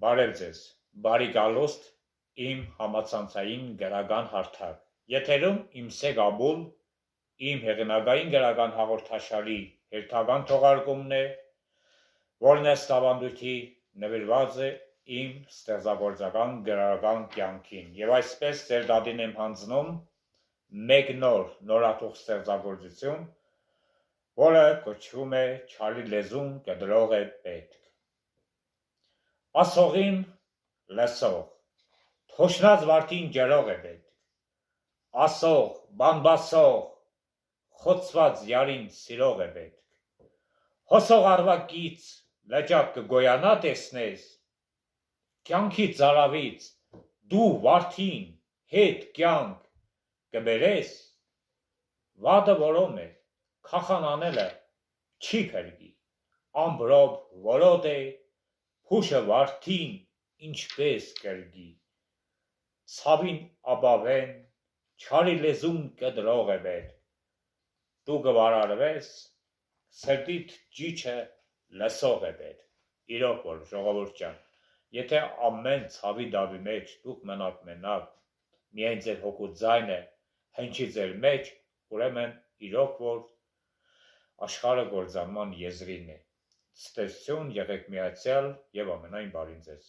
Բարև ձեզ, բարի գալուստ իմ համացանցային գրական հարթակ, եթերում իմ Սեգաբուլ, իմ հեղինակային գրական հաղորդաշարի հերթական թողարկումն է, որն ըստ ավանդույթի նվիրված է իմ ստեղծագործական գրական կյանքին, եւ այսպես ձեր դատին եմ հանձնում մեկ նորաթուխ ստեղծագործություն, որը կոչվում է «Չարի լեզուն կտրող է պետք»։ Ասողին լսող, թոշնած վարդին ջրող է պետք, ասող, բամբասող, խոցված յարին սիրող է պետք, հոսող արվակից լճակ կգոյանա տեսնես, կյանքի ծարավից դու վարդին հետ կյանք կբերես, վադը որոմ է, քախան անելը չի փրկի, ամբրոբ որոտ է, հուշը վարդին ինչպես կրգի, ցավին աբավեն, չարի լեզուն կտրող է պետք, դու կվարարվես, սրտիդ ճիչը լսող է պետք, իրոք որ ժողովուրդ ջան, եթե ամեն ցավի դավի մեջ դուք մնաք մենակ, միայն ձեր հոգու ձայնը հնչի ձեր մեջ, ուրեմն իրոք որ աշխարհը կործանման եզրին է, ցտեսություն, եղեք միացյալ եւ ամենայն բարին ձեզ։